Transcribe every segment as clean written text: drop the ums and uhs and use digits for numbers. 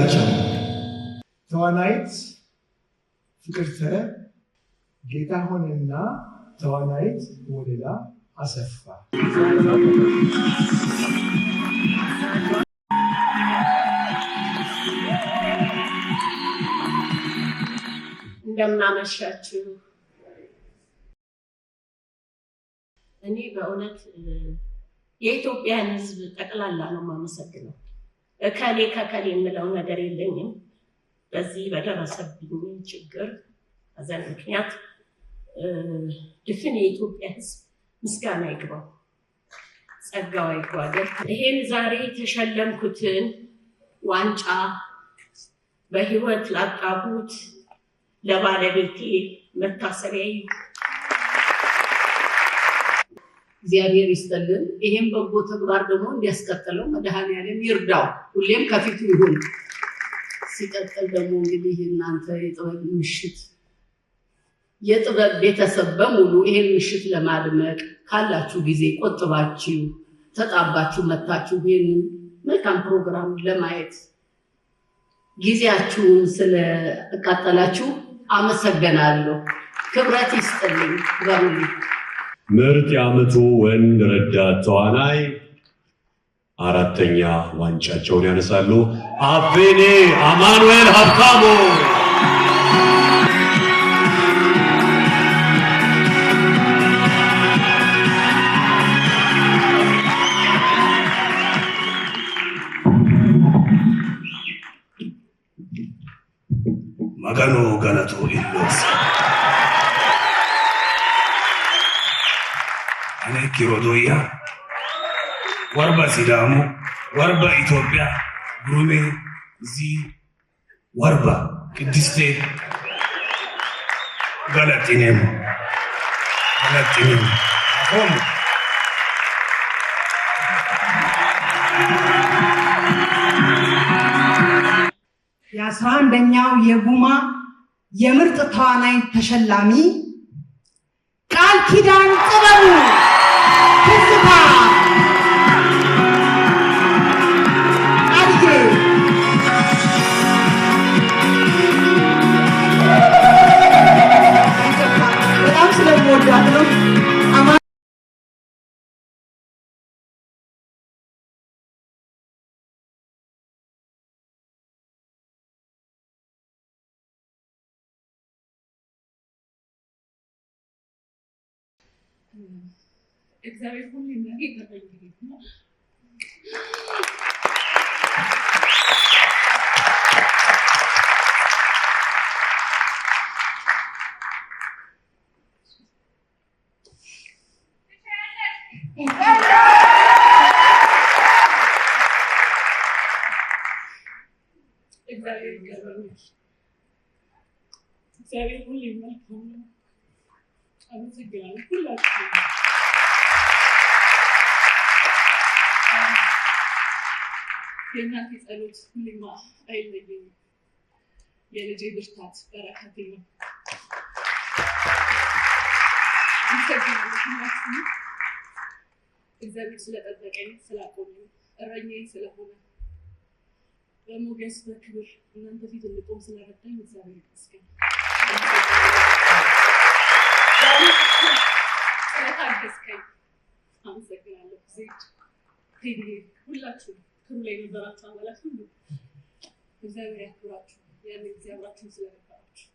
ልበላቸው። ተዋናይት ፍቅርተ ጌታሁንና ተዋናይት ወለላ አሰፋ። እንደምን አመሻችሁ። እኔ በእውነት የኢትዮጵያን ሕዝብ ጠቅላላ ነው የማመሰግነው። እከሌ ከከሌ የምለው ነገር የለኝም። በዚህ በደረሰብኝ ችግር ሐዘን ምክንያት ድፍን የኢትዮጵያ ሕዝብ ምስጋና ይግባው፣ ጸጋው ይግባው። ይሄን ዛሬ የተሸለምኩትን ዋንጫ በህይወት ላጣሁት ለባለቤቴ መታሰቢያ እግዚአብሔር ይስጥልን። ይሄን በጎ ተግባር ደግሞ እንዲያስቀጥለው መድኃኔዓለም ይርዳው፣ ሁሌም ከፊቱ ይሁን። ሲቀጥል ደግሞ እንግዲህ እናንተ የጥበብ ምሽት የጥበብ ቤተሰብ በሙሉ ይሄን ምሽት ለማድመቅ ካላችሁ ጊዜ ቆጥባችሁ ተጣባችሁ መታችሁ ይሄን መልካም ፕሮግራም ለማየት ጊዜያችሁን ስለተቃጠላችሁ አመሰግናለሁ። ክብረት ይስጥልኝ። በሙሉ ምርጥ የዓመቱ ወንድ ረዳት ተዋናይ አራተኛ ዋንጫቸውን ያነሳሉ። አቤኔ አማኑኤል ሀብታሙ። መገኑ ገለቱ ኢሎስ እኔ ኪሮዶያ ወርባ ሲዳሙ ወርባ ኢትዮጵያ ጉሩሜ ዚ ወርባ ቅድስቴ ገለጥኔም አሁን የ11ኛው የጉማ የምርጥ ተዋናይ ተሸላሚ ቃል ኪዳን ጥበቡ ትዝታ አድጌ በጣም ስለምወዳት ነው። እግዚአብሔር ሁሉ ለኔ ተጠቅሞኝ ነው። እግዚአብሔር ሁሉ መልካም ነው። አመሰግናለሁ ሁላችሁም። የእናቴ ጸሎት ሁሌም አይለየኝም። የልጄ ብርታት በረከቴ ነው። አመሰግናለሁ ሁላችሁም። እግዚአብሔር ስለጠበቀኝ ስላቆመኝ እረኛዬ ስለሆነ በሞገስ በክብር እናንተ ፊት እንድቆም ስለረዳኝ እግዚአብሔር ይመስገን። ስለታገዝከኝ አመሰግናለሁ። ዜድ ቴዲ ሁላችሁም ክሩ ላይ የነበራችሁ አባላት ሁሉ እግዚአብሔር ያክብራችሁ። ያን ጊዜ አብራችሁን ስለነበራችሁ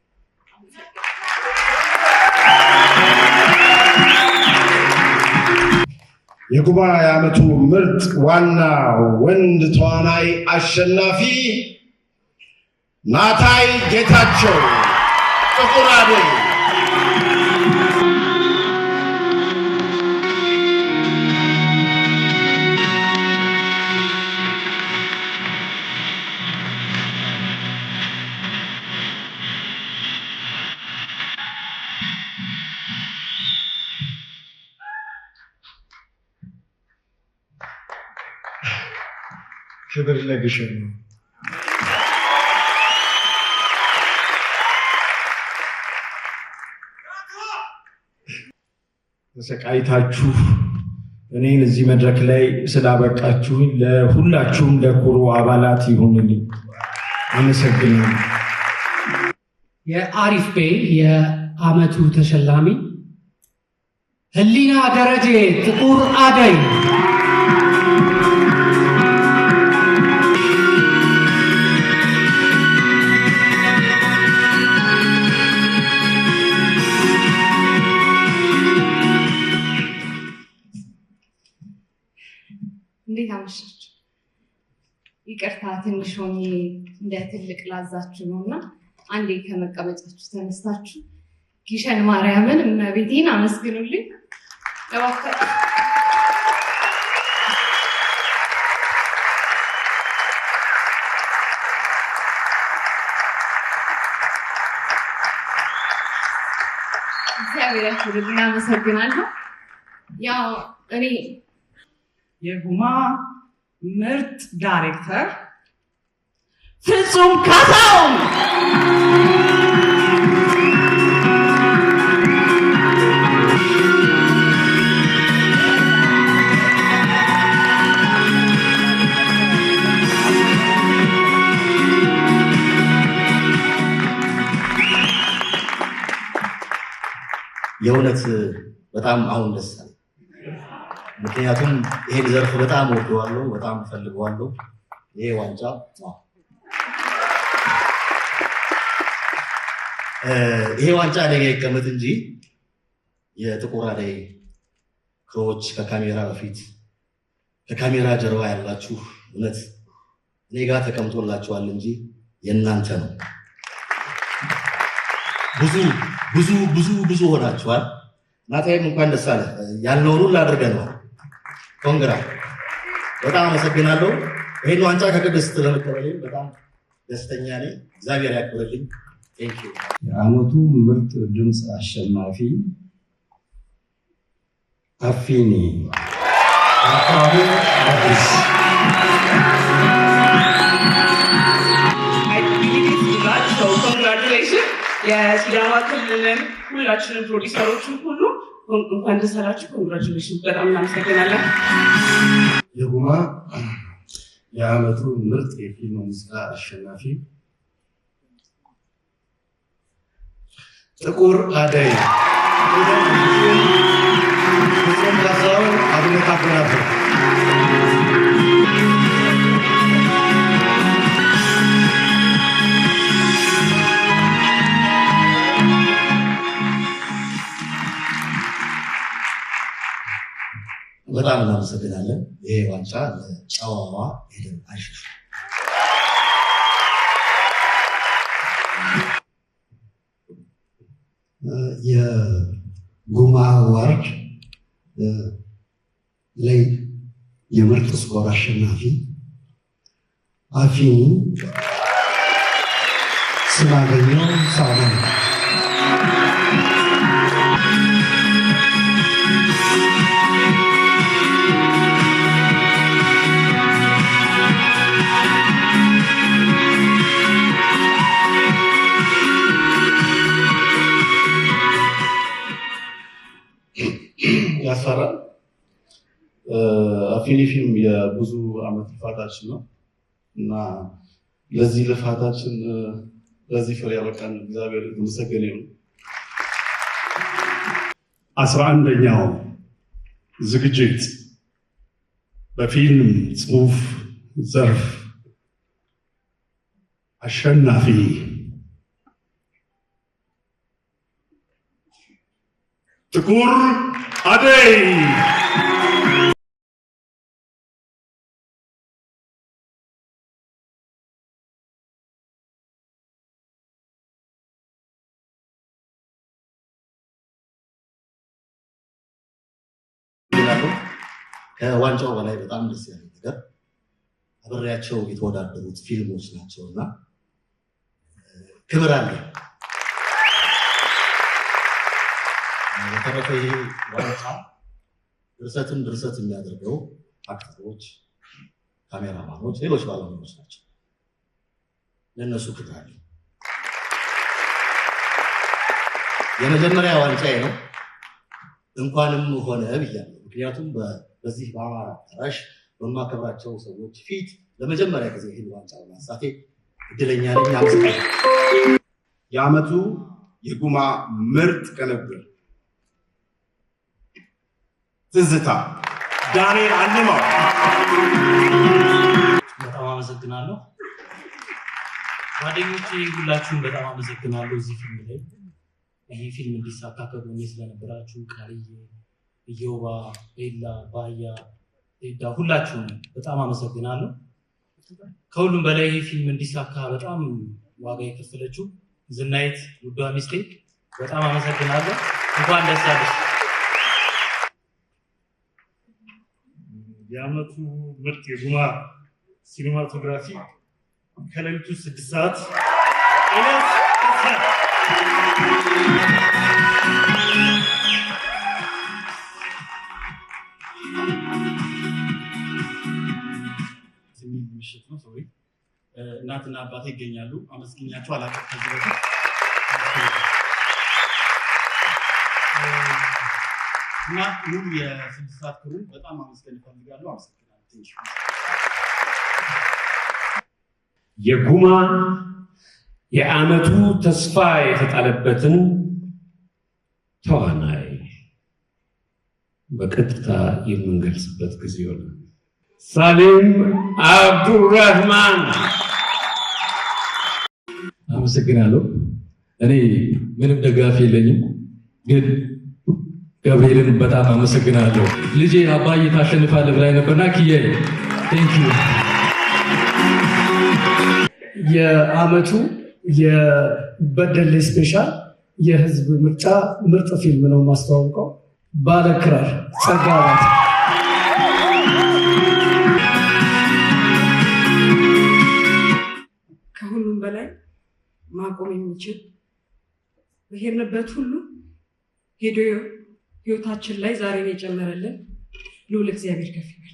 የጉባ የዓመቱ ምርጥ ዋና ወንድ ተዋናይ አሸናፊ ናታይ ጌታቸው ጥቁር አደይ። ክብር ለግሽን ነው። ተሰቃይታችሁ እኔን እዚህ መድረክ ላይ ስላበቃችሁኝ ለሁላችሁም ለኩሩ አባላት ይሁንልኝ። አመሰግናለሁ። የአሪፍ ቤይ የዓመቱ ተሸላሚ ህሊና ደረጀ ጥቁር አደይ እንዴት አመሻችሁ? ይቅርታ ትንሽ ሆኜ እንደ ትልቅ ላዛችሁ ነውና አንዴ ከመቀመጫችሁ ተነስታችሁ ጊሸን ማርያምን እመቤቴን አመስግኑልኝ እባካችሁ። እግዚአብሔር ያክብርልኝ፣ አመሰግናለሁ። ያው እኔ የጉማ ምርጥ ዳይሬክተር ፍጹም ካሳሁን የእውነት በጣም አሁን ደስ አለኝ። ምክንያቱም ይሄን ዘርፍ በጣም ወደዋለሁ፣ በጣም ፈልገዋለሁ። ይሄ ዋንጫ ለኔ ይቀመጥ እንጂ የጥቁር አደይ ክሮች ከካሜራ በፊት ከካሜራ ጀርባ ያላችሁ እውነት እኔ ጋር ተቀምጦላችኋል እንጂ የእናንተ ነው። ብዙ ሆናችኋል። ናታይም እንኳን ደስ አለ ያልነውን ሁሉ አድርገናል። ኮንግራ በጣም አመሰግናለሁ። ይሄን ዋንጫ ከቅድስት ለመቀበል በጣም ደስተኛ ነኝ። እግዚአብሔር ያክብርልኝ። ቴንክ ዩ። የዓመቱ ምርጥ ድምፅ አሸናፊ አፊኒ አዲስ ኮንግራቹሌሽን። የሲዳማ ክልልን ሁላችንም ፕሮዲሰሮችን ሁሉ እንኳን ደስ አላችሁ። ኮንግራቹሌሽን። በጣም እናመሰግናለን። የጉማ የዓመቱ ምርጥ የፊልም ሙዚቃ አሸናፊ ጥቁር አደይ ፍጹም ካሳሁን አብነት አፈናፍር በጣም እናመሰግናለን። ይሄ ዋንጫ ለጨዋዋ ሄደን አይሽሽ የጉማ አዋርድ ላይ የምርጥ ስኮር አሸናፊ አፊኒ ስማገኘው ሳባ ያስፈራል። አፊኒ ፊልም የብዙ ዓመት ልፋታችን ነው እና ለዚህ ልፋታችን ለዚህ ፍሬ ያበቃን እግዚአብሔር የተመሰገነ ይሁን። 11ኛው ዝግጅት በፊልም ጽሑፍ ዘርፍ አሸናፊ ጥቁር አደይ ከዋንጫው በላይ በጣም ደስ ያለ ነገር አብሬያቸው የተወዳደሩት ፊልሞች ናቸውና ክብር አለ። በተረፈ ይሄ ዋንጫ ድርሰት የሚያደርገው አክተሮች፣ ካሜራማኖች፣ ሌሎች ባለሙያዎች ናቸው። ለእነሱ ክብር አለ። የመጀመሪያ ዋንጫዬ ነው። እንኳንም ሆነ ብያለሁ። ምክንያቱም በዚህ በአማራ አዳራሽ በማከብራቸው ሰዎች ፊት ለመጀመሪያ ጊዜ ይህን ዋንጫ በማንሳቴ እድለኛ ነኝ። አመሰግናለሁ። የዓመቱ የጉማ ምርጥ ቅንብር ትዝታ ዳንኤል አለማው። በጣም አመሰግናለሁ። ጓደኞቼ ሁላችሁም በጣም አመሰግናለሁ። እዚህ ፊልም ላይ ይህ ፊልም እንዲሳካ ከጎኔ ስለነበራችሁ ቃልዬ፣ እዮባ፣ ኤላ፣ ባያ፣ ቴዳ ሁላችሁም በጣም አመሰግናለሁ። ከሁሉም በላይ ይህ ፊልም እንዲሳካ በጣም ዋጋ የከፈለችው ዝናይት ውዷ ሚስቴ በጣም አመሰግናለሁ። እንኳን ደስ አለሽ። የዓመቱ ምርጥ የጉማ ሲኒማቶግራፊ ከሌሊቱ 6 ሰዓት ኤልያስ የሚል ምሽት ነው። ሰው እናትና አባቴ ይገኛሉ። አመስግኛቸው አላውቅም ከዚህ በፊት እና ሙሉ የ6 ሰዓት ክሩ በጣም አመስገን እፈልጋለሁ። አመሰግናለሁ። ትንሽ የጉማ የዓመቱ ተስፋ የተጣለበትን ተዋናይ በቀጥታ የምንገልጽበት ጊዜ ሆነ። ሳሊም አብዱራህማን። አመሰግናለሁ። እኔ ምንም ደጋፊ የለኝም፣ ግን ገብርኤልን በጣም አመሰግናለሁ። ልጄ አባዬ ታሸንፋለህ ብላኝ ነበርና ኪያዬ ቴንክ ዩ። የዓመቱ የበደሌ ስፔሻል የህዝብ ምርጫ ምርጥ ፊልም ነው ማስተዋወቀው። ባለክራር ጸጋባት። ከሁሉም በላይ ማቆም የሚችል በሄድንበት ሁሉ ሄዶ ህይወታችን ላይ ዛሬን የጨመረልን ልዑል እግዚአብሔር ከፍ ይበል።